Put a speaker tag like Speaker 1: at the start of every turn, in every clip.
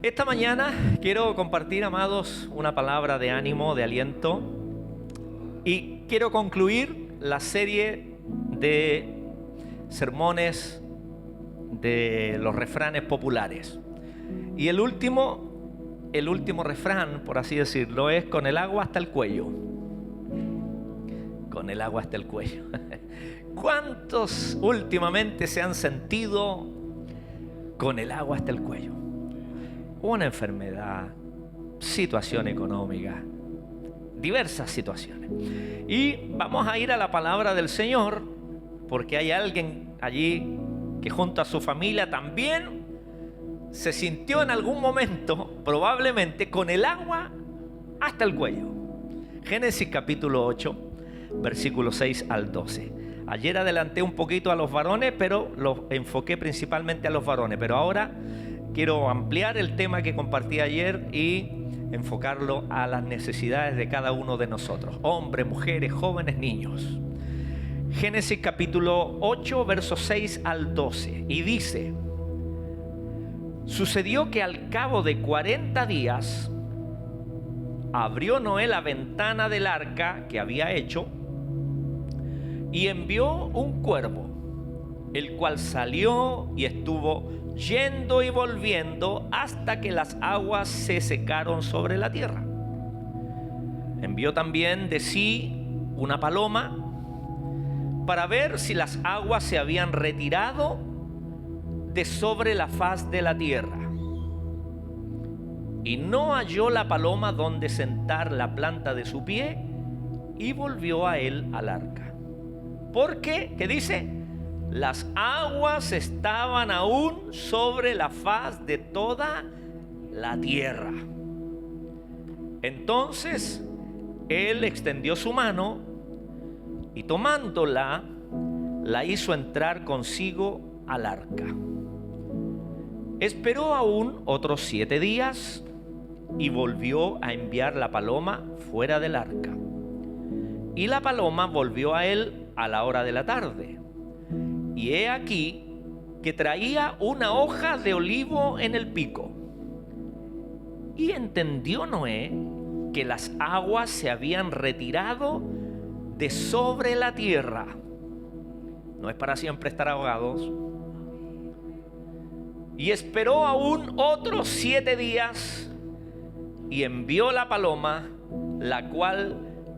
Speaker 1: Esta mañana quiero compartir, amados, una palabra de ánimo, de aliento, y quiero concluir la serie de sermones de los refranes populares. Y el último refrán, por así decirlo, es con el agua hasta el cuello. Con el agua hasta el cuello. ¿Cuántos últimamente se han sentido con el agua hasta el cuello? Una enfermedad, situación económica, diversas situaciones. Y vamos a ir a la palabra del Señor, porque hay alguien allí que junto a su familia también se sintió en algún momento, probablemente, con el agua hasta el cuello. Génesis capítulo 8, versículos 6 al 12. Ayer adelanté un poquito a los varones, pero lo enfoqué principalmente a los varones, pero ahora quiero ampliar el tema que compartí ayer y enfocarlo a las necesidades de cada uno de nosotros, hombres, mujeres, jóvenes, niños. Génesis capítulo 8, versos 6 al 12, y dice: sucedió que al cabo de 40 días abrió Noé la ventana del arca que había hecho y envió un cuervo, el cual salió y estuvo yendo y volviendo hasta que las aguas se secaron sobre la tierra. Envió también de sí una paloma para ver si las aguas se habían retirado de sobre la faz de la tierra. Y no halló la paloma donde sentar la planta de su pie, y volvió a él al arca. Porque, ¿qué dice? Las aguas estaban aún sobre la faz de toda la tierra. Entonces él extendió su mano y tomándola, la hizo entrar consigo al arca. Esperó aún otros 7 días y volvió a enviar la paloma fuera del arca. Y la paloma volvió a él a la hora de la tarde. Y he aquí que traía una hoja de olivo en el pico. Y entendió Noé que las aguas se habían retirado de sobre la tierra. No es para siempre estar ahogados. Y esperó aún otros 7 días y envió la paloma, la cual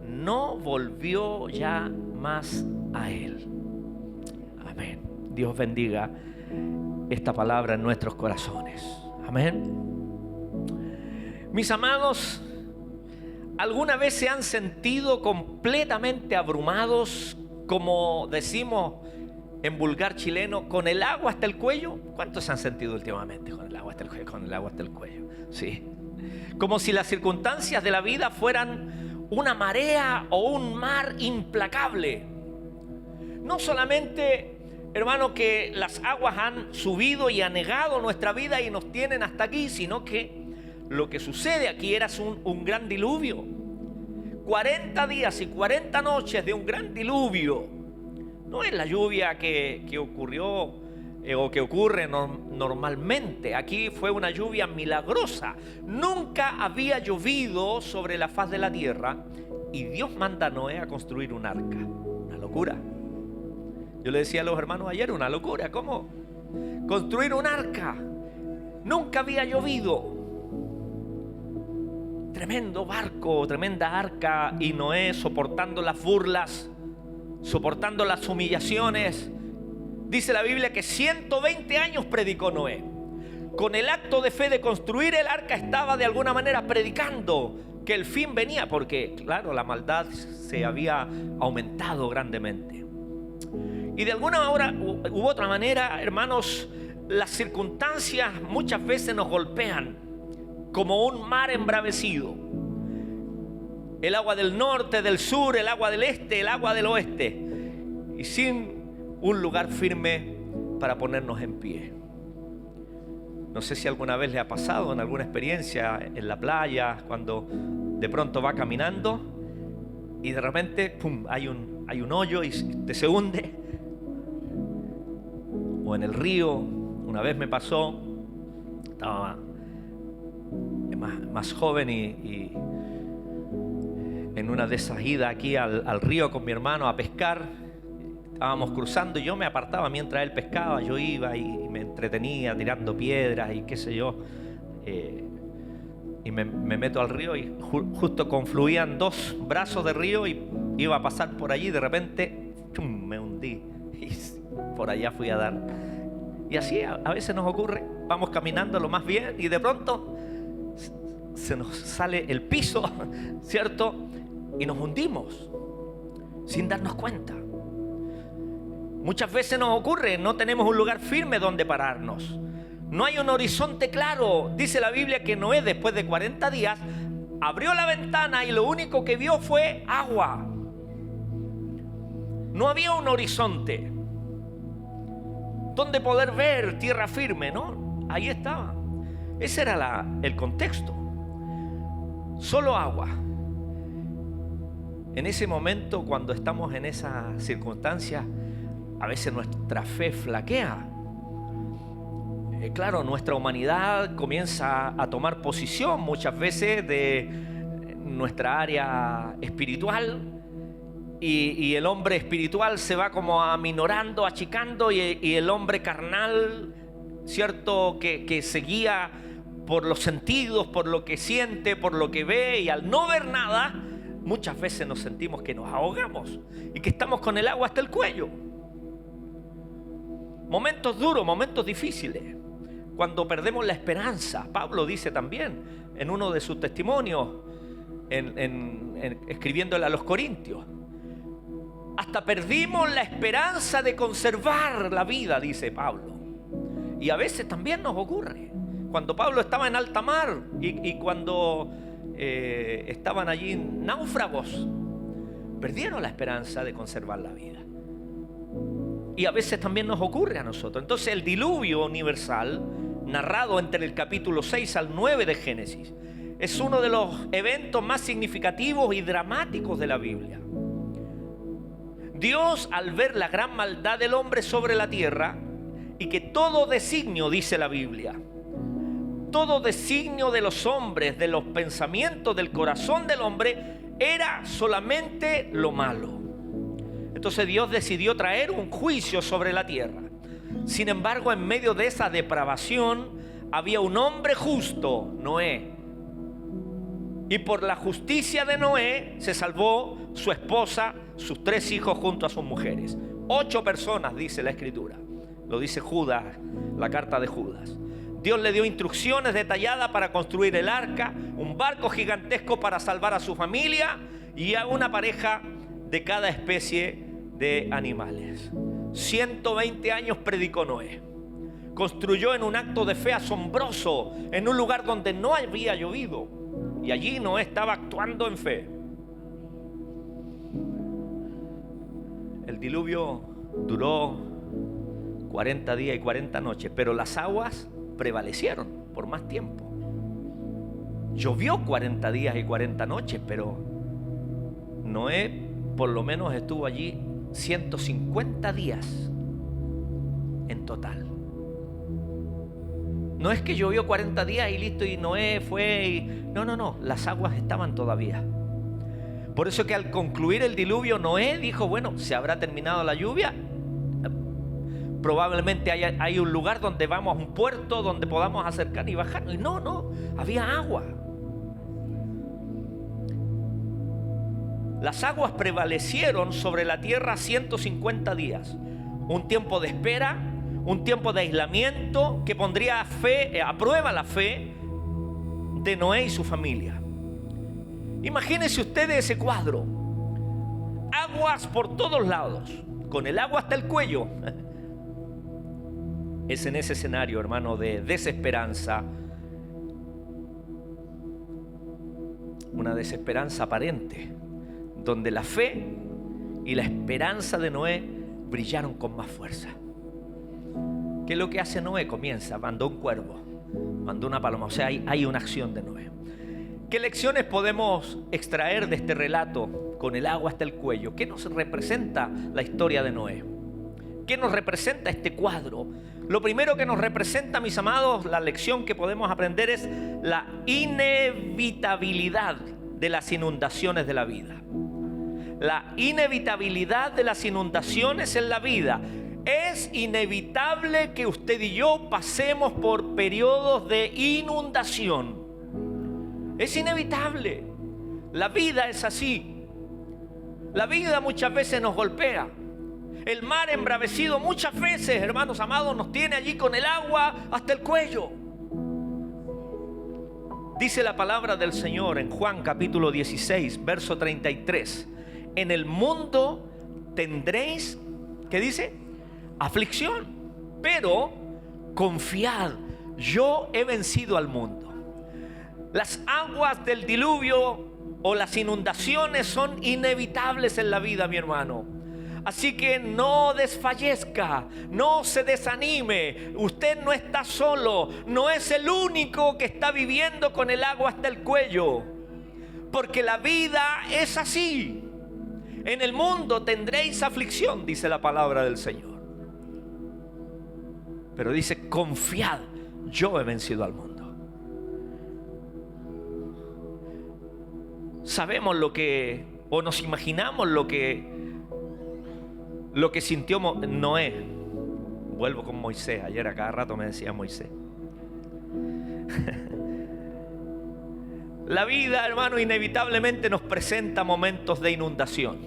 Speaker 1: no volvió ya más a él. Amén. Dios bendiga esta palabra en nuestros corazones. Amén. Mis amados, ¿alguna vez se han sentido completamente abrumados, como decimos en vulgar chileno, con el agua hasta el cuello? ¿Cuántos se han sentido últimamente con el agua hasta el cuello? Con el agua hasta el cuello. Sí. Como si las circunstancias de la vida fueran una marea o un mar implacable. No solamente, hermano, que las aguas han subido y anegado nuestra vida y nos tienen hasta aquí, sino que lo que sucede aquí era un gran diluvio. 40 días y 40 noches de un gran diluvio. No es la lluvia que ocurrió o que ocurre normalmente. Aquí fue una lluvia milagrosa. Nunca había llovido sobre la faz de la tierra y Dios manda a Noé a construir un arca. Una locura. Yo le decía a los hermanos ayer, una locura. ¿Cómo construir un arca? Nunca había llovido. Tremendo barco, tremenda arca, y Noé soportando las burlas, soportando las humillaciones. Dice la Biblia que 120 años predicó Noé. Con el acto de fe de construir el arca estaba de alguna manera predicando que el fin venía, porque claro, la maldad se había aumentado grandemente. Y de alguna u otra manera, hermanos, las circunstancias muchas veces nos golpean como un mar embravecido. El agua del norte, del sur, el agua del este, el agua del oeste, y sin un lugar firme para ponernos en pie. No sé si alguna vez le ha pasado en alguna experiencia en la playa, cuando de pronto va caminando y de repente, ¡pum!, hay un hoyo y se hunde. O en el río, una vez me pasó, estaba más joven y en una de esas idas aquí al río con mi hermano a pescar, estábamos cruzando y yo me apartaba mientras él pescaba. Yo iba y me entretenía tirando piedras y qué sé yo, y me meto al río y justo confluían dos brazos de río y iba a pasar por allí. De repente ¡chum!, me hundí y por allá fui a dar. Y así a veces nos ocurre, vamos caminando lo más bien y de pronto se nos sale el piso, ¿cierto? Y nos hundimos sin darnos cuenta. Muchas veces nos ocurre, no tenemos un lugar firme donde pararnos. No hay un horizonte claro. Dice la Biblia que Noé, después de 40 días, abrió la ventana y lo único que vio fue agua. No había un horizonte donde poder ver tierra firme, ¿no? Ahí estaba. Ese era el contexto. Solo agua. En ese momento, cuando estamos en esa circunstancia, a veces nuestra fe flaquea. Claro, nuestra humanidad comienza a tomar posición muchas veces de nuestra área espiritual y el hombre espiritual se va como aminorando, achicando y el hombre carnal, ¿cierto? Que se guía por los sentidos, por lo que siente, por lo que ve, y al no ver nada, muchas veces nos sentimos que nos ahogamos y que estamos con el agua hasta el cuello. Momentos duros, momentos difíciles, cuando perdemos la esperanza. Pablo dice también en uno de sus testimonios, escribiéndole a los Corintios, hasta perdimos la esperanza de conservar la vida, dice Pablo. Y a veces también nos ocurre. Cuando Pablo estaba en alta mar y cuando estaban allí náufragos, perdieron la esperanza de conservar la vida. Y a veces también nos ocurre a nosotros. Entonces el diluvio universal, narrado entre el capítulo 6 al 9 de Génesis, es uno de los eventos más significativos y dramáticos de la Biblia. Dios, al ver la gran maldad del hombre sobre la tierra, y que todo designio, dice la Biblia, todo designio de los hombres, de los pensamientos del corazón del hombre, era solamente lo malo. Entonces Dios decidió traer un juicio sobre la tierra. Sin embargo, en medio de esa depravación había un hombre justo, Noé. Y por la justicia de Noé se salvó su esposa, sus 3 hijos junto a sus mujeres. 8 personas, dice la Escritura. Lo dice Judas, la carta de Judas. Dios le dio instrucciones detalladas para construir el arca, un barco gigantesco para salvar a su familia y a una pareja de cada especie de animales. 120 años predicó Noé. Construyó en un acto de fe asombroso en un lugar donde no había llovido. Y allí Noé estaba actuando en fe. El diluvio duró 40 días y 40 noches, pero las aguas prevalecieron por más tiempo. Llovió 40 días y 40 noches, pero Noé por lo menos estuvo allí 150 días en total. No es que llovió 40 días y listo y Noé fue y... No, las aguas estaban todavía. Por eso que al concluir el diluvio, Noé dijo, bueno, se habrá terminado la lluvia. Probablemente hay un lugar donde vamos a un puerto donde podamos acercar y bajar. Y no, había agua. Las aguas prevalecieron sobre la tierra 150 días. Un tiempo de espera, un tiempo de aislamiento que pondría a prueba la fe de Noé y su familia. Imagínense ustedes ese cuadro. Aguas por todos lados, con el agua hasta el cuello. Es en ese escenario, hermano, de desesperanza, una desesperanza aparente, donde la fe y la esperanza de Noé brillaron con más fuerza. ¿Qué es lo que hace Noé? Comienza, mandó un cuervo, mandó una paloma, o sea, hay una acción de Noé. ¿Qué lecciones podemos extraer de este relato con el agua hasta el cuello? ¿Qué nos representa la historia de Noé? ¿Qué nos representa este cuadro? Lo primero que nos representa, mis amados, la lección que podemos aprender es la inevitabilidad de las inundaciones de la vida. La inevitabilidad de las inundaciones en la vida. Es inevitable que usted y yo pasemos por periodos de inundación. Es inevitable. La vida es así. La vida muchas veces nos golpea. El mar embravecido muchas veces, hermanos amados, nos tiene allí con el agua hasta el cuello. Dice la palabra del Señor en Juan capítulo 16, verso 33. En el mundo tendréis, ¿qué dice? Aflicción. Pero confiad, yo he vencido al mundo. Las aguas del diluvio o las inundaciones son inevitables en la vida, mi hermano. Así que no desfallezca, no se desanime. Usted no está solo, no es el único que está viviendo con el agua hasta el cuello. Porque la vida es así. En el mundo tendréis aflicción, dice la palabra del Señor. Pero dice, confiad, yo he vencido al mundo. Sabemos lo que, o nos imaginamos lo que sintió Noé. Vuelvo con Moisés. Ayer a cada rato me decía Moisés. La vida, hermano, inevitablemente nos presenta momentos de inundación.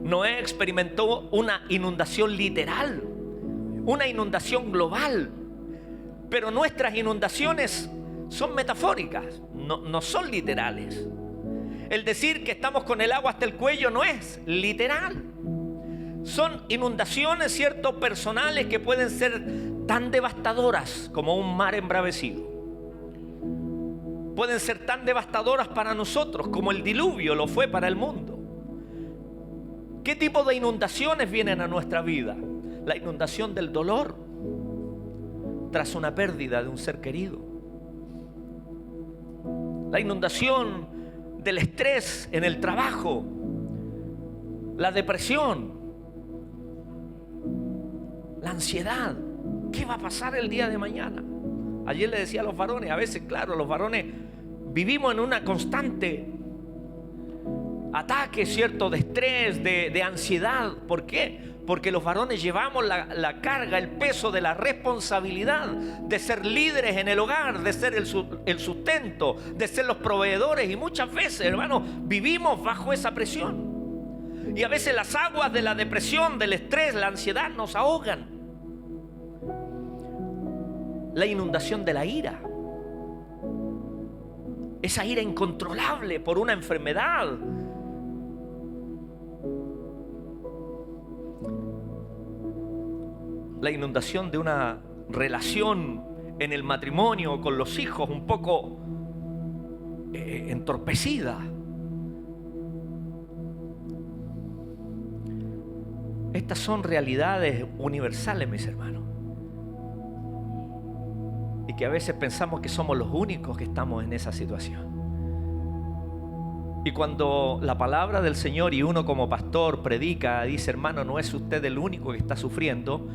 Speaker 1: Noé experimentó una inundación literal, una inundación global. Pero nuestras inundaciones son metafóricas, no son literales. El decir que estamos con el agua hasta el cuello no es literal. Son inundaciones, cierto, personales que pueden ser tan devastadoras como un mar embravecido. Pueden ser tan devastadoras para nosotros como el diluvio lo fue para el mundo. ¿Qué tipo de inundaciones vienen a nuestra vida? La inundación del dolor tras una pérdida de un ser querido. La inundación del estrés en el trabajo. La depresión. La ansiedad. ¿Qué va a pasar el día de mañana? Ayer le decía a los varones, a veces, claro, los varones vivimos en una constante ataque, ¿cierto? De estrés, de ansiedad. ¿Por qué? Porque los varones llevamos la carga, el peso de la responsabilidad de ser líderes en el hogar, de ser el sustento, de ser los proveedores. Y muchas veces, hermanos, vivimos bajo esa presión. Y a veces las aguas de la depresión, del estrés, la ansiedad nos ahogan. La inundación de la ira. Esa ira incontrolable por una enfermedad. La inundación de una relación en el matrimonio con los hijos un poco entorpecida. Estas son realidades universales, mis hermanos. Y que a veces pensamos que somos los únicos que estamos en esa situación. Y cuando la palabra del Señor y uno como pastor predica, dice, hermano, no es usted el único que está sufriendo,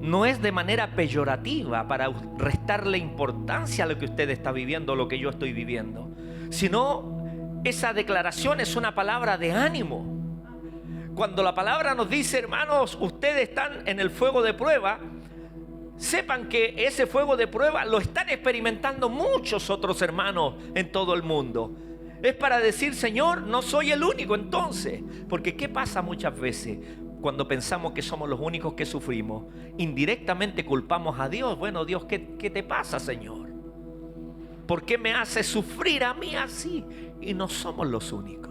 Speaker 1: no es de manera peyorativa para restarle importancia a lo que usted está viviendo, lo que yo estoy viviendo, sino esa declaración es una palabra de ánimo. Cuando la palabra nos dice, hermanos, ustedes están en el fuego de prueba, sepan que ese fuego de prueba lo están experimentando muchos otros hermanos en todo el mundo. Es para decir, Señor, no soy el único entonces. Porque ¿qué pasa muchas veces? Cuando pensamos que somos los únicos que sufrimos, indirectamente culpamos a Dios. Bueno, Dios, ¿qué te pasa, Señor? ¿Por qué me haces sufrir a mí así? Y no somos los únicos.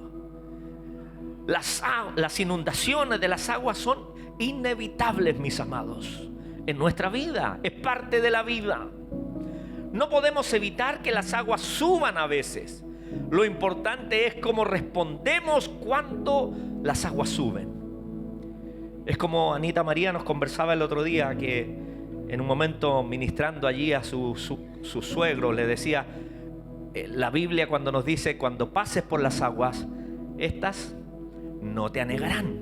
Speaker 1: Las inundaciones de las aguas son inevitables, mis amados, en nuestra vida. Es parte de la vida. No podemos evitar que las aguas suban a veces. Lo importante es cómo respondemos cuando las aguas suben. Es como Anita María nos conversaba el otro día, que en un momento ministrando allí a su suegro le decía, la Biblia cuando nos dice, cuando pases por las aguas, estas no te anegarán.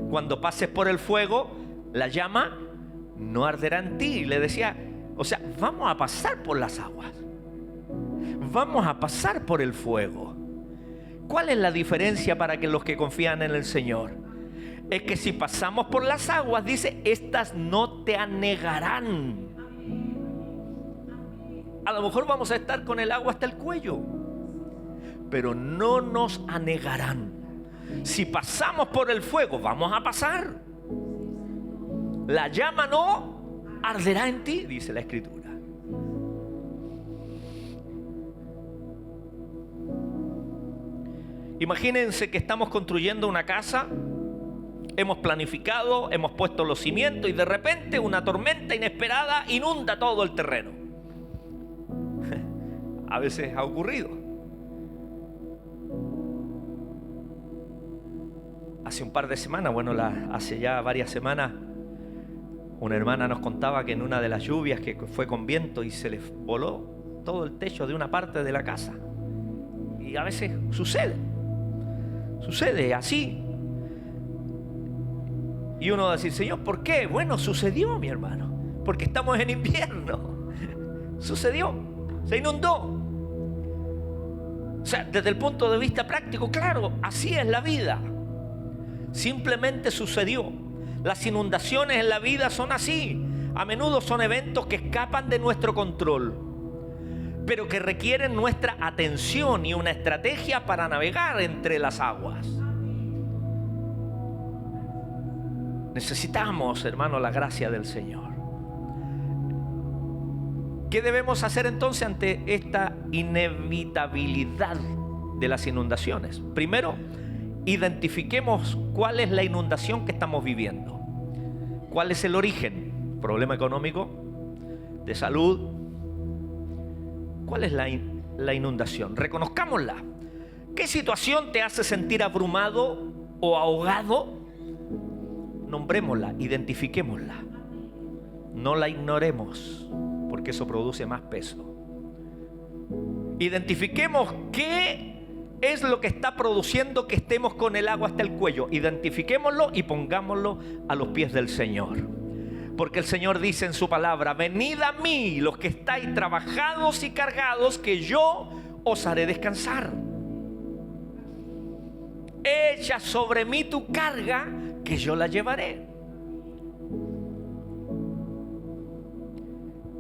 Speaker 1: Cuando pases por el fuego, la llama no arderá en ti. Y le decía, o sea, vamos a pasar por las aguas, vamos a pasar por el fuego. ¿Cuál es la diferencia para que los que confían en el Señor? Es que si pasamos por las aguas, dice, estas no te anegarán. A lo mejor vamos a estar con el agua hasta el cuello, pero no nos anegarán. Si pasamos por el fuego, vamos a pasar. La llama no arderá en ti, dice la Escritura. Imagínense que estamos construyendo una casa, hemos planificado, hemos puesto los cimientos y de repente una tormenta inesperada inunda todo el terreno. A veces ha ocurrido. Hace un par de semanas, hace ya varias semanas, una hermana nos contaba que en una de las lluvias que fue con viento y se les voló todo el techo de una parte de la casa. Y a veces sucede así. Y uno va a decir, Señor, ¿por qué? Bueno, sucedió, mi hermano, porque estamos en invierno. Sucedió, se inundó. O sea, desde el punto de vista práctico, claro, así es la vida. Simplemente sucedió. Las inundaciones en la vida son así. A menudo son eventos que escapan de nuestro control, pero que requieren nuestra atención y una estrategia para navegar entre las aguas. Necesitamos, hermano, la gracia del Señor. ¿Qué debemos hacer entonces ante esta inevitabilidad de las inundaciones? Primero, identifiquemos cuál es la inundación que estamos viviendo. ¿Cuál es el origen? ¿Problema económico? ¿De salud? ¿Cuál es la inundación? Reconozcámosla. ¿Qué situación te hace sentir abrumado o ahogado? Nombrémosla, identifiquémosla. No la ignoremos, porque eso produce más peso. Identifiquemos qué es lo que está produciendo que estemos con el agua hasta el cuello. Identifiquémoslo y pongámoslo a los pies del Señor. Porque el Señor dice en su palabra, venid a mí los que estáis trabajados y cargados, que yo os haré descansar. Echa sobre mí tu carga, que yo la llevaré.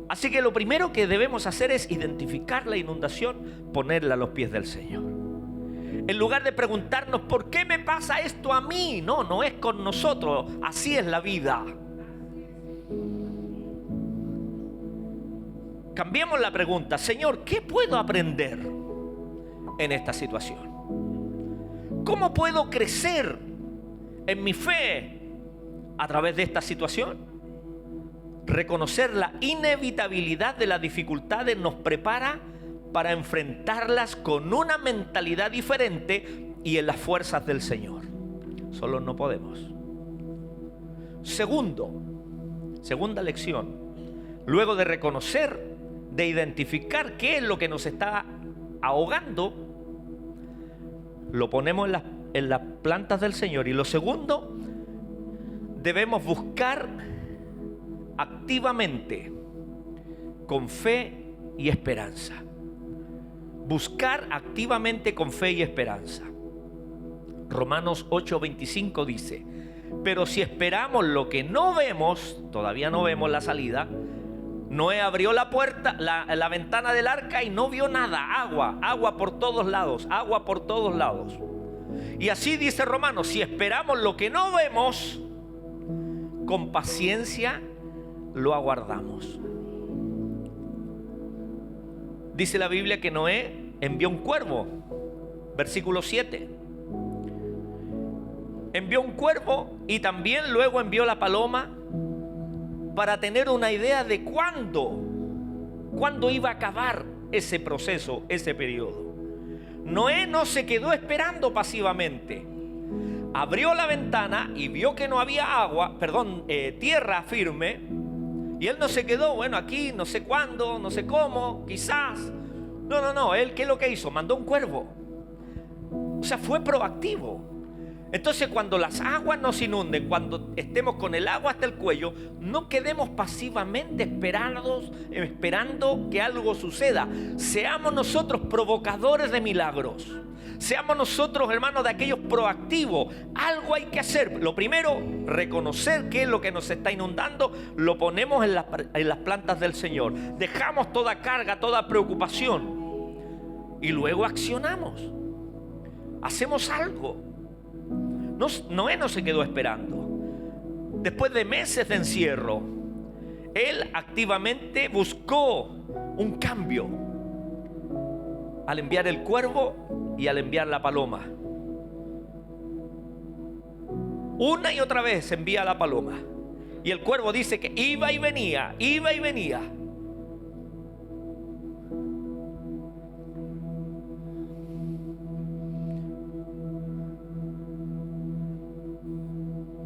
Speaker 1: Así que lo primero que debemos hacer es identificar la inundación, ponerla a los pies del Señor. En lugar de preguntarnos, ¿por qué me pasa esto a mí? No es con nosotros, así es la vida. Cambiemos la pregunta, Señor, ¿qué puedo aprender en esta situación? ¿Cómo puedo crecer en mi fe a través de esta situación? Reconocer la inevitabilidad de las dificultades nos prepara para enfrentarlas con una mentalidad diferente y en las fuerzas del Señor. Solo no podemos. Segunda lección. Luego de reconocer, de identificar qué es lo que nos está ahogando, lo ponemos en las plantas del Señor. Y lo segundo, debemos buscar activamente, con fe y esperanza. Buscar activamente con fe y esperanza. Romanos 8:25 dice, pero si esperamos lo que no vemos, todavía no vemos la salida. Noé abrió la puerta, la ventana del arca y no vio nada. Agua por todos lados, agua por todos lados. Y así dice Romanos, si esperamos lo que no vemos, con paciencia lo aguardamos. Dice la Biblia que Noé envió un cuervo, versículo 7. Envió un cuervo y también luego envió la paloma para tener una idea de cuándo iba a acabar ese proceso, ese periodo. Noé no se quedó esperando pasivamente. Abrió la ventana y vio que no había tierra firme. Y él no se quedó, bueno, aquí no sé cuándo, no sé cómo, quizás. No. Él, ¿qué es lo que hizo? Mandó un cuervo. O sea, fue proactivo. Entonces, cuando las aguas nos inunden, cuando estemos con el agua hasta el cuello, no quedemos pasivamente esperando que algo suceda. Seamos nosotros provocadores de milagros. Seamos nosotros, hermanos, de aquellos proactivos. Algo hay que hacer. Lo primero, reconocer qué es lo que nos está inundando. Lo ponemos en las plantas del Señor. Dejamos toda carga, toda preocupación. Y luego accionamos. Hacemos algo. Noé no se quedó esperando. Después de meses de encierro, él activamente buscó un cambio al enviar el cuervo y al enviar la paloma. Una y otra vez envía la paloma, y el cuervo dice que iba y venía, iba y venía.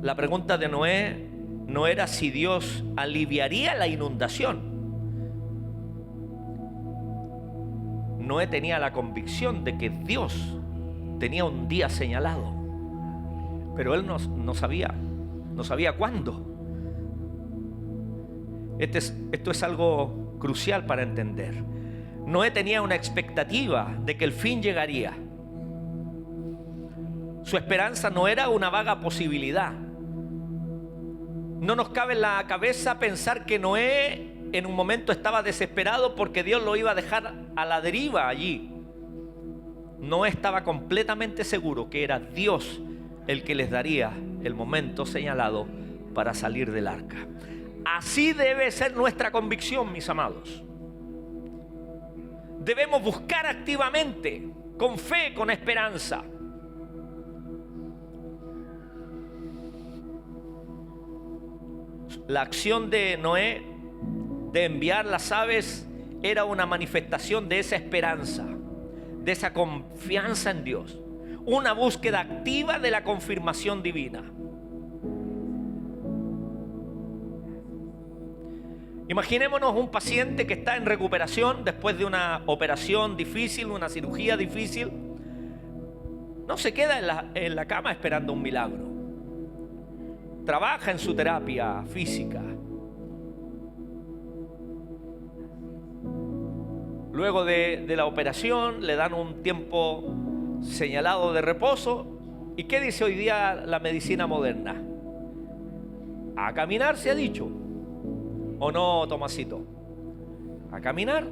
Speaker 1: La pregunta de Noé no era si Dios aliviaría la inundación. Noé tenía la convicción de que Dios tenía un día señalado, pero él no sabía cuándo. Esto es algo crucial para entender. Noé tenía una expectativa de que el fin llegaría. Su esperanza no era una vaga posibilidad. No nos cabe en la cabeza pensar que Noé en un momento estaba desesperado porque Dios lo iba a dejar a la deriva allí. Noé estaba completamente seguro que era Dios el que les daría el momento señalado para salir del arca. Así debe ser nuestra convicción, mis amados. Debemos buscar activamente, con fe, con esperanza. La acción de Noé de enviar las aves era una manifestación de esa esperanza, de esa confianza en Dios, una búsqueda activa de la confirmación divina. Imaginémonos un paciente que está en recuperación después de una operación difícil, una cirugía difícil. No se queda en la cama esperando un milagro. Trabaja en su terapia física. Luego de la operación le dan un tiempo señalado de reposo. ¿Y qué dice hoy día la medicina moderna? A caminar, se ha dicho. ¿O no, Tomasito? A caminar.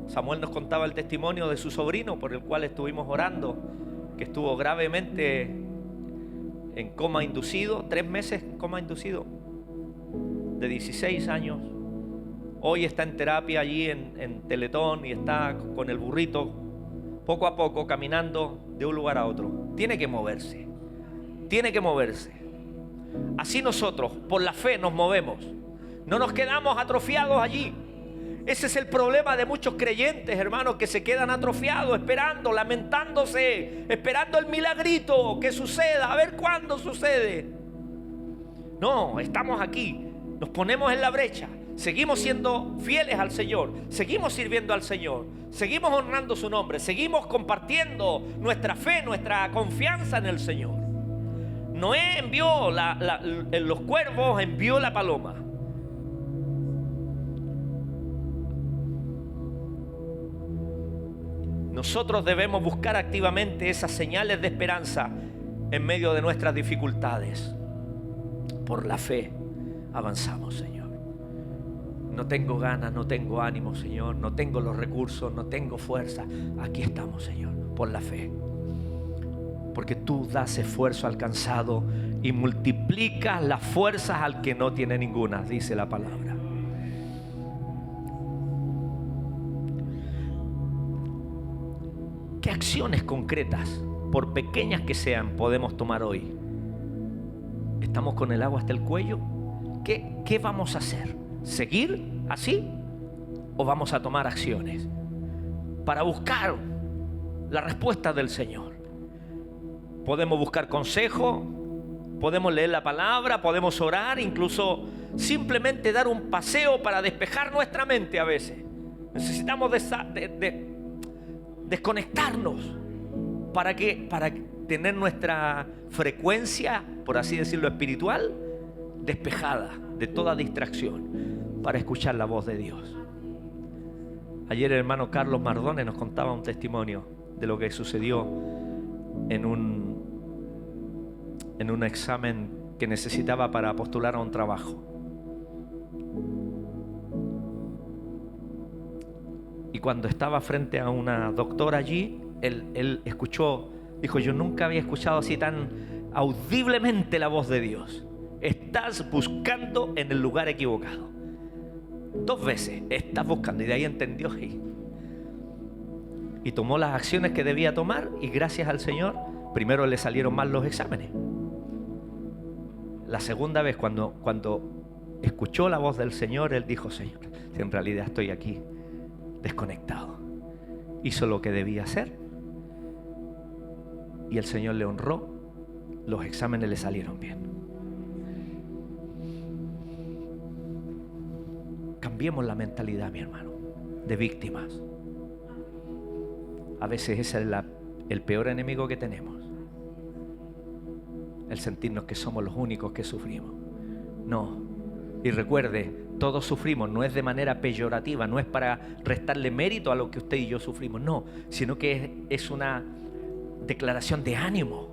Speaker 1: Samuel nos contaba el testimonio de su sobrino por el cual estuvimos orando, que estuvo gravemente en coma inducido, 3 meses en coma inducido, de 16 años. Hoy está en terapia allí en Teletón y está con el burrito, poco a poco caminando de un lugar a otro. Tiene que moverse, tiene que moverse. Así nosotros, por la fe, nos movemos. No nos quedamos atrofiados allí. Ese es el problema de muchos creyentes, hermanos, que se quedan atrofiados, esperando, lamentándose, esperando el milagrito que suceda, a ver cuándo sucede. No, estamos aquí, nos ponemos en la brecha, seguimos siendo fieles al Señor, seguimos sirviendo al Señor, seguimos honrando su nombre, seguimos compartiendo nuestra fe, nuestra confianza en el Señor. Noé envió los cuervos, envió la paloma. Nosotros debemos buscar activamente esas señales de esperanza en medio de nuestras dificultades. Por la fe avanzamos, Señor. No tengo ganas, no tengo ánimo, Señor. No tengo los recursos, no tengo fuerza. Aquí estamos, Señor, por la fe. Porque tú das esfuerzo al cansado y multiplicas las fuerzas al que no tiene ninguna, dice la palabra. ¿Qué acciones concretas, por pequeñas que sean, podemos tomar hoy? ¿Estamos con el agua hasta el cuello? ¿Qué vamos a hacer? ¿Seguir así? ¿O vamos a tomar acciones para buscar la respuesta del Señor? Podemos buscar consejo, podemos leer la palabra, podemos orar, incluso simplemente dar un paseo para despejar nuestra mente a veces. Necesitamos desconectarnos. ¿Para qué? Para tener nuestra frecuencia, por así decirlo, espiritual, despejada de toda distracción, para escuchar la voz de Dios. Ayer el hermano Carlos Mardones nos contaba un testimonio de lo que sucedió en un examen que necesitaba para postular a un trabajo. Y cuando estaba frente a una doctora allí, él escuchó, dijo: yo nunca había escuchado así tan audiblemente la voz de Dios. Estás buscando en el lugar equivocado. 2 veces, estás buscando. Y de ahí entendió y tomó las acciones que debía tomar, y gracias al Señor, primero le salieron mal los exámenes. La segunda vez, cuando escuchó la voz del Señor, él dijo: Señor, si en realidad estoy aquí desconectado. Hizo lo que debía hacer y el Señor le honró. Los exámenes le salieron bien. Cambiemos la mentalidad, mi hermano, de víctimas. A veces ese es el peor enemigo que tenemos, el sentirnos que somos los únicos que sufrimos. No. Y recuerde, todos sufrimos, no es de manera peyorativa, no es para restarle mérito a lo que usted y yo sufrimos, no, sino que es una declaración de ánimo.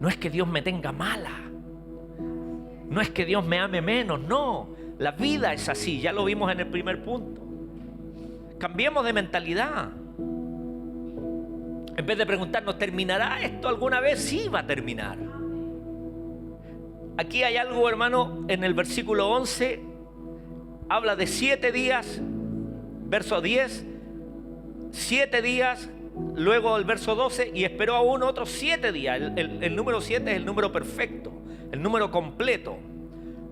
Speaker 1: No es que Dios me tenga mala, no es que Dios me ame menos, no. La vida es así, ya lo vimos en el primer punto. Cambiemos de mentalidad. En vez de preguntarnos, ¿terminará esto alguna vez? Sí, va a terminar. Aquí hay algo, hermano, en el versículo 11, habla de 7 días, verso 10, 7 días, luego el verso 12, y esperó aún otros 7 días. El número 7 es el número perfecto, el número completo.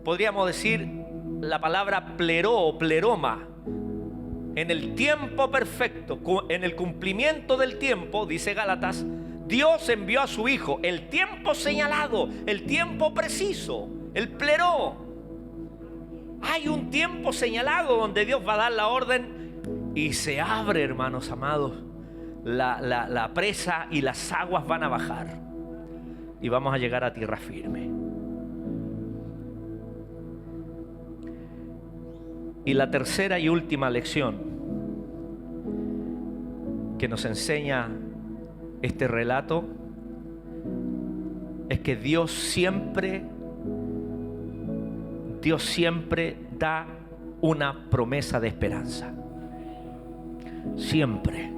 Speaker 1: Podríamos decir la palabra pleró o pleroma. En el tiempo perfecto, en el cumplimiento del tiempo, dice Gálatas, Dios envió a su Hijo, el tiempo señalado, el tiempo preciso, el pleró. Hay un tiempo señalado donde Dios va a dar la orden y se abre, hermanos amados, la presa, y las aguas van a bajar y vamos a llegar a tierra firme. Y la tercera y última lección que nos enseña este relato es que Dios siempre da una promesa de esperanza. Siempre,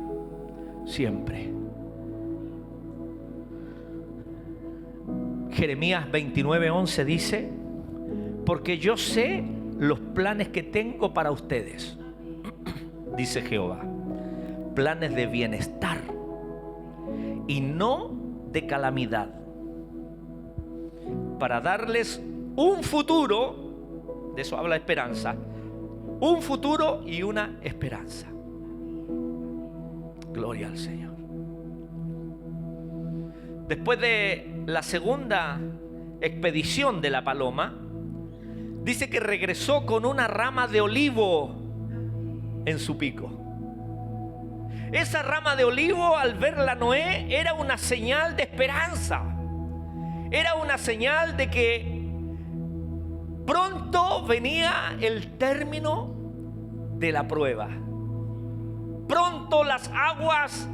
Speaker 1: siempre. Jeremías 29:11 dice: porque yo sé los planes que tengo para ustedes, dice Jehová, planes de bienestar y no de calamidad, para darles un futuro. De eso habla esperanza, un futuro y una esperanza. Gloria al Señor. Después de la segunda expedición de la paloma, dice que regresó con una rama de olivo en su pico. Esa rama de olivo, al verla Noé, era una señal de esperanza. Era una señal de que pronto venía el término de la prueba. Pronto las aguas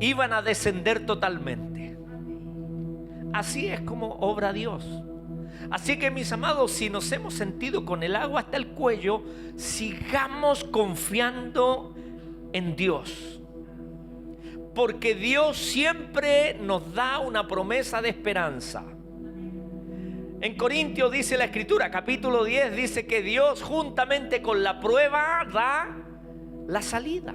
Speaker 1: iban a descender totalmente. Así es como obra Dios. Así que, mis amados, si nos hemos sentido con el agua hasta el cuello, sigamos confiando en Dios, porque Dios siempre nos da una promesa de esperanza. En Corintios dice la Escritura, capítulo 10, dice que Dios juntamente con la prueba da la salida.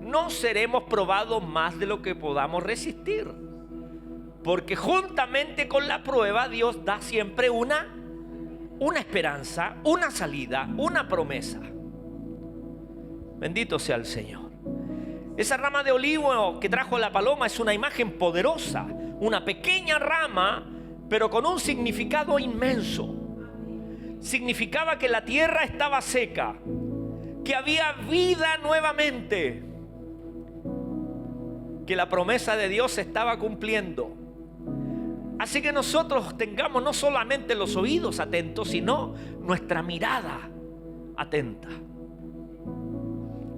Speaker 1: No seremos probados más de lo que podamos resistir, porque juntamente con la prueba Dios da siempre una esperanza, una salida, una promesa. Bendito sea el Señor. Esa rama de olivo que trajo la paloma es una imagen poderosa, una pequeña rama, pero con un significado inmenso. Significaba que la tierra estaba seca, que había vida nuevamente. que la promesa de Dios se estaba cumpliendo. Así que nosotros tengamos no solamente los oídos atentos, sino nuestra mirada atenta.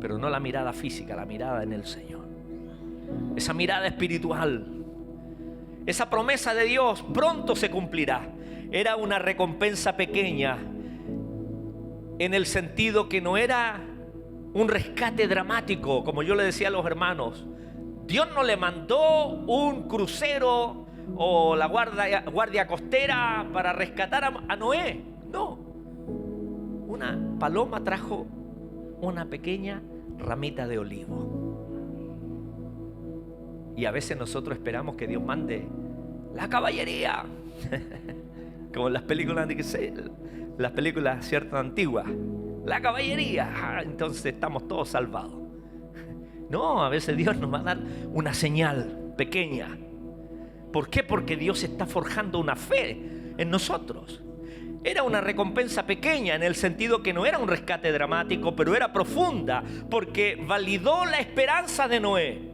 Speaker 1: Pero no la mirada física, la mirada en el Señor. Esa mirada espiritual. Esa promesa de Dios pronto se cumplirá. Era una recompensa pequeña, en el sentido que no era un rescate dramático, como yo le decía a los hermanos. Dios no le mandó un crucero o la guardia costera para rescatar a Noé. No. Una paloma trajo una pequeña ramita de olivo. Y a veces nosotros esperamos que Dios mande la caballería. Como en las películas, ciertas antiguas. La caballería. Entonces estamos todos salvados. No, a veces Dios nos va a dar una señal pequeña. ¿Por qué? Porque Dios está forjando una fe en nosotros. Era una recompensa pequeña en el sentido que no era un rescate dramático, pero era profunda, porque validó la esperanza de Noé,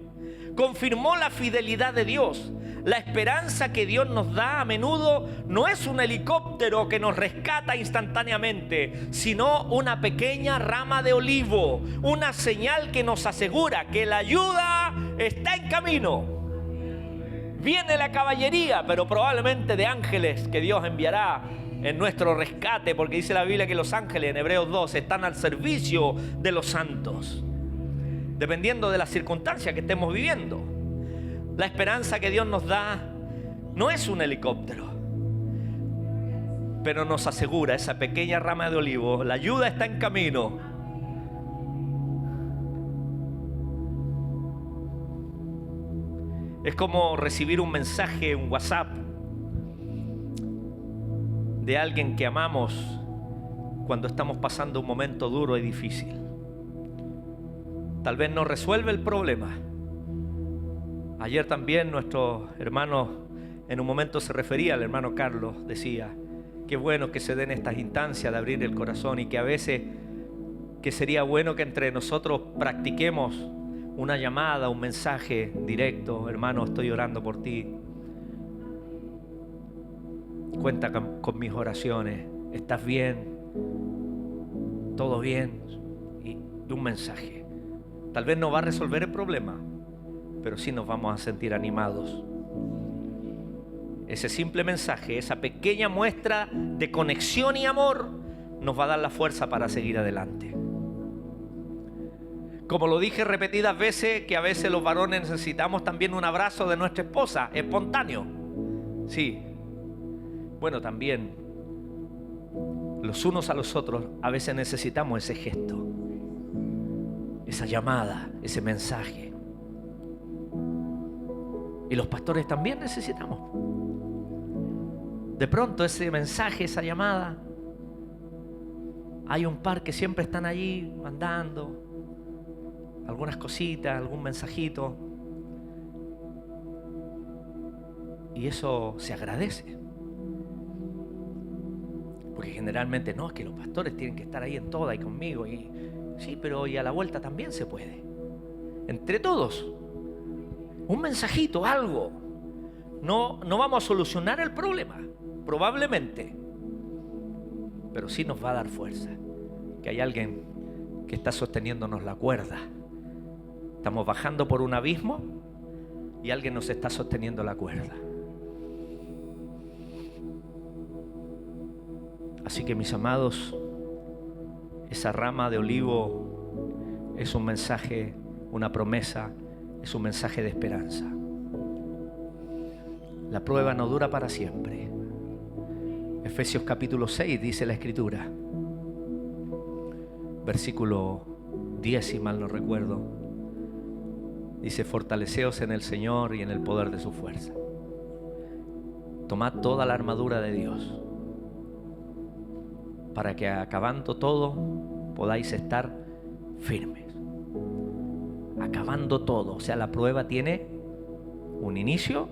Speaker 1: confirmó la fidelidad de Dios. La esperanza que Dios nos da a menudo no es un helicóptero que nos rescata instantáneamente, sino una pequeña rama de olivo, una señal que nos asegura que la ayuda está en camino. Viene la caballería, pero probablemente de ángeles que Dios enviará en nuestro rescate, porque dice la Biblia que los ángeles en Hebreos 2 están al servicio de los santos, dependiendo de las circunstancias que estemos viviendo. La esperanza que Dios nos da no es un helicóptero, pero nos asegura esa pequeña rama de olivo. La ayuda está en camino. Es como recibir un mensaje, un WhatsApp de alguien que amamos cuando estamos pasando un momento duro y difícil. Tal vez no resuelve el problema. Ayer también nuestro hermano en un momento se refería, al hermano Carlos, decía, qué bueno que se den estas instancias de abrir el corazón, y que a veces que sería bueno que entre nosotros practiquemos una llamada, un mensaje directo. Hermano, estoy orando por ti. Cuenta con mis oraciones. ¿Estás bien? ¿Todo bien? Y un mensaje. Tal vez no va a resolver el problema, pero sí nos vamos a sentir animados. Ese simple mensaje, esa pequeña muestra de conexión y amor, nos va a dar la fuerza para seguir adelante. Como lo dije repetidas veces, que a veces los varones necesitamos también un abrazo de nuestra esposa, espontáneo. Sí. Bueno, también los unos a los otros a veces necesitamos ese gesto, esa llamada, ese mensaje. Y los pastores también necesitamos. De pronto ese mensaje, esa llamada. Hay un par que siempre están allí mandando algunas cositas, algún mensajito. Y eso se agradece. Porque generalmente no, es que los pastores tienen que estar ahí en toda y conmigo. Y sí, pero y a la vuelta también se puede. Entre todos. Un mensajito, algo. No vamos a solucionar el problema, probablemente. Pero sí nos va a dar fuerza. Que hay alguien que está sosteniéndonos la cuerda. Estamos bajando por un abismo y alguien nos está sosteniendo la cuerda. Así que, mis amados, esa rama de olivo es un mensaje, una promesa, es un mensaje de esperanza. La prueba no dura para siempre. Efesios capítulo 6 dice la Escritura, versículo 10, si mal no recuerdo. Dice, fortaleceos en el Señor y en el poder de su fuerza. Tomad toda la armadura de Dios, para que acabando todo podáis estar firmes. Acabando todo, o sea, la prueba tiene un inicio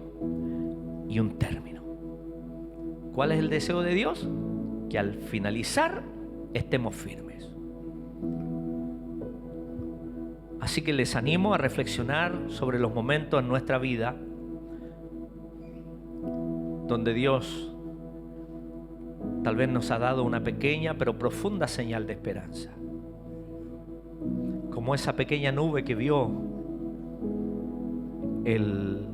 Speaker 1: y un término. ¿Cuál es el deseo de Dios? Que al finalizar estemos firmes. Así que les animo a reflexionar sobre los momentos en nuestra vida donde Dios tal vez nos ha dado una pequeña pero profunda señal de esperanza. Como esa pequeña nube que vio el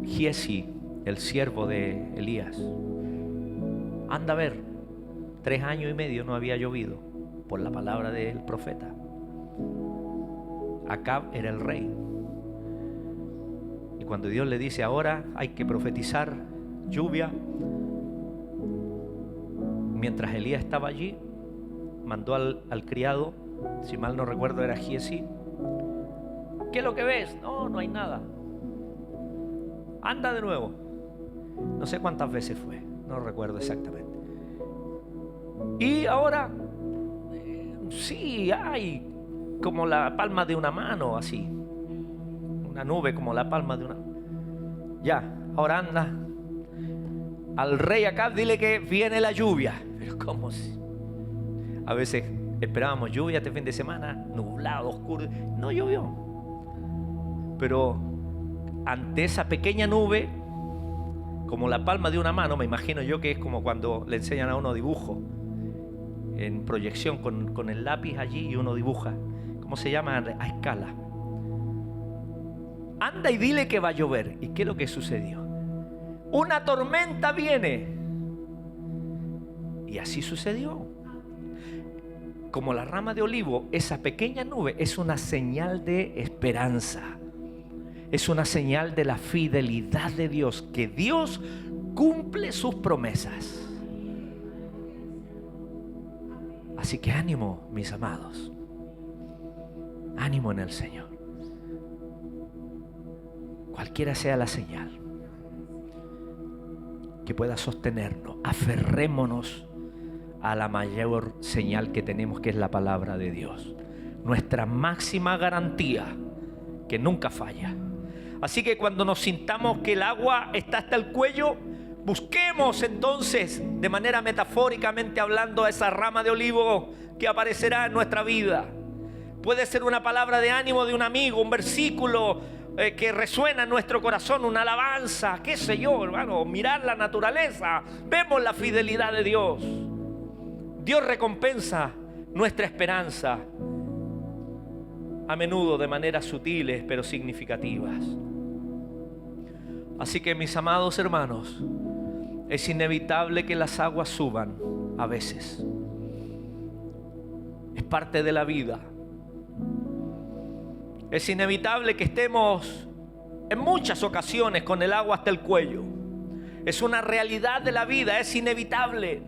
Speaker 1: Giesi, el siervo de Elías. Anda a ver, 3 años y medio no había llovido por la palabra del profeta. Acab era el rey. Y cuando Dios le dice ahora hay que profetizar lluvia, mientras Elías estaba allí, mandó al criado, si mal no recuerdo era Giesi. ¿Qué es lo que ves? No, no hay nada. Anda de nuevo. No sé cuántas veces fue, no recuerdo exactamente. Y ahora, sí, hay como la palma de una mano, así. Una nube como la palma de una... Ya, ahora anda. Al rey Acab dile que viene la lluvia. Pero ¿cómo? A veces esperábamos lluvia este fin de semana, nublado, oscuro. No llovió. Pero ante esa pequeña nube, como la palma de una mano, me imagino yo que es como cuando le enseñan a uno dibujo en proyección con el lápiz allí y uno dibuja. ¿Cómo se llama? A escala. Anda y dile que va a llover. ¿Y qué es lo que sucedió? Una tormenta viene. Y así sucedió. Como la rama de olivo, esa pequeña nube es una señal de esperanza. Es una señal de la fidelidad de Dios, que Dios cumple sus promesas. Así que ánimo, mis amados. Ánimo en el Señor. Cualquiera sea la señal que pueda sostenernos, aferrémonos a la mayor señal que tenemos, que es la palabra de Dios. Nuestra máxima garantía, que nunca falla. Así que cuando nos sintamos que el agua está hasta el cuello, busquemos entonces, de manera metafóricamente hablando, a esa rama de olivo que aparecerá en nuestra vida. Puede ser una palabra de ánimo de un amigo, un versículo que resuena en nuestro corazón, una alabanza, qué sé yo, hermano, mirar la naturaleza. Vemos la fidelidad de Dios. Dios recompensa nuestra esperanza, a menudo de maneras sutiles pero significativas. Así que, mis amados hermanos, es inevitable que las aguas suban a veces. Es parte de la vida. Es inevitable que estemos en muchas ocasiones con el agua hasta el cuello. Es una realidad de la vida, es inevitable.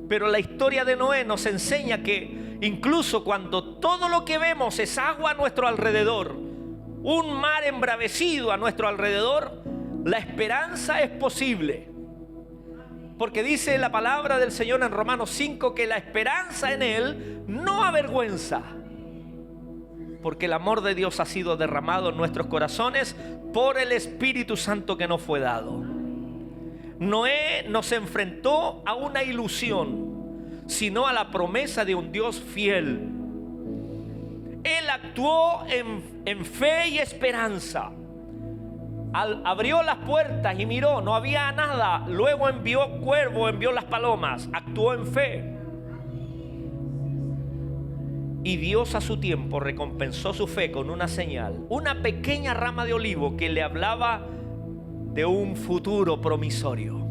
Speaker 1: Pero la historia de Noé nos enseña que incluso cuando todo lo que vemos es agua a nuestro alrededor, un mar embravecido a nuestro alrededor, la esperanza es posible. Porque dice la palabra del Señor en Romanos 5 que la esperanza en Él no avergüenza. Porque el amor de Dios ha sido derramado en nuestros corazones por el Espíritu Santo que nos fue dado. Noé no se enfrentó a una ilusión, sino a la promesa de un Dios fiel. Él actuó en fe y esperanza. Abrió las puertas y miró, no había nada. Luego envió cuervo, envió las palomas. Actuó en fe. Y Dios a su tiempo recompensó su fe con una señal, una pequeña rama de olivo que le hablaba de un futuro promisorio.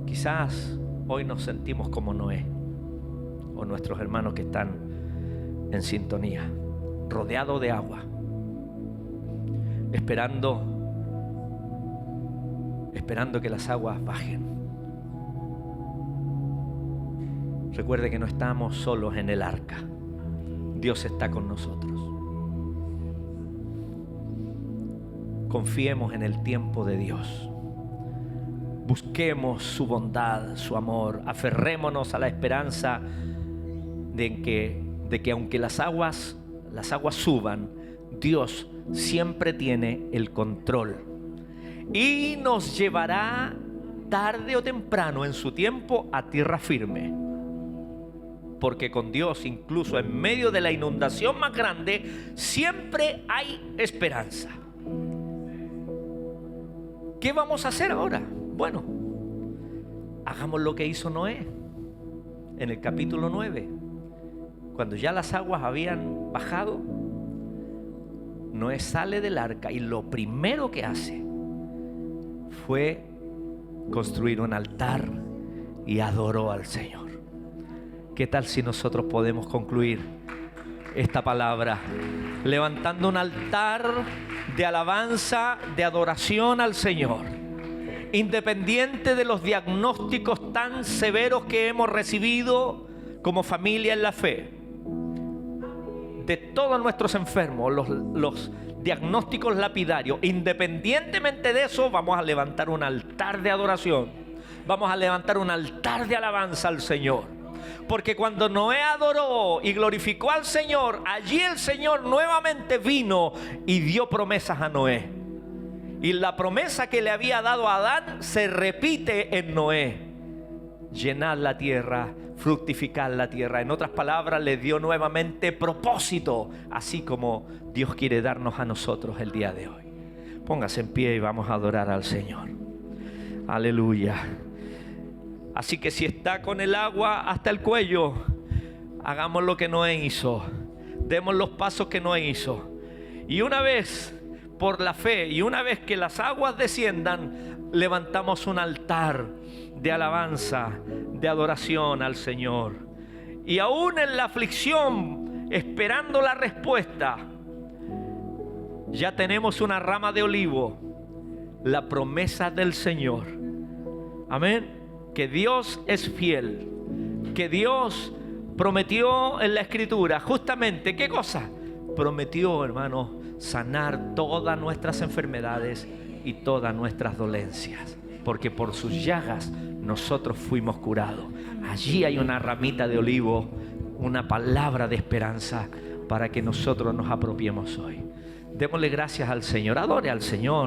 Speaker 1: Quizás hoy nos sentimos como Noé o nuestros hermanos que están en sintonía, rodeado de agua, esperando que las aguas bajen. Recuerde que no estamos solos en el arca. Dios está con nosotros. Confiemos en el tiempo de Dios. Busquemos su bondad, su amor. Aferrémonos a la esperanza de que aunque las aguas suban, Dios siempre tiene el control y nos llevará tarde o temprano en su tiempo a tierra firme. Porque con Dios, incluso en medio de la inundación más grande, siempre hay esperanza. ¿Qué vamos a hacer ahora? Bueno, hagamos lo que hizo Noé en el capítulo 9. Cuando ya las aguas habían bajado, Noé sale del arca y lo primero que hace fue construir un altar y adoró al Señor. ¿Qué tal si nosotros podemos concluir esta palabra levantando un altar de alabanza, de adoración al Señor? Independiente de los diagnósticos tan severos que hemos recibido como familia en la fe, de todos nuestros enfermos, los diagnósticos lapidarios, independientemente de eso, vamos a levantar un altar de adoración, vamos a levantar un altar de alabanza al Señor. Porque cuando Noé adoró y glorificó al Señor, allí el Señor nuevamente vino y dio promesas a Noé. Y la promesa que le había dado a Adán se repite en Noé: llenad la tierra, fructificar la tierra. En otras palabras, le dio nuevamente propósito, así como Dios quiere darnos a nosotros el día de hoy. Póngase en pie y vamos a adorar al Señor. Aleluya. Así que si está con el agua hasta el cuello, hagamos lo que Noé hizo. Demos los pasos que Noé hizo. Y una vez, por la fe, y una vez que las aguas desciendan, levantamos un altar de alabanza, de adoración al Señor. Y aún en la aflicción, esperando la respuesta, ya tenemos una rama de olivo, la promesa del Señor. Amén. Que Dios es fiel, que Dios prometió en la Escritura, justamente, ¿qué cosa? Prometió, hermano, sanar todas nuestras enfermedades y todas nuestras dolencias, porque por sus llagas nosotros fuimos curados. Allí hay una ramita de olivo, una palabra de esperanza para que nosotros nos apropiemos hoy. Démosle gracias al Señor, adore al Señor.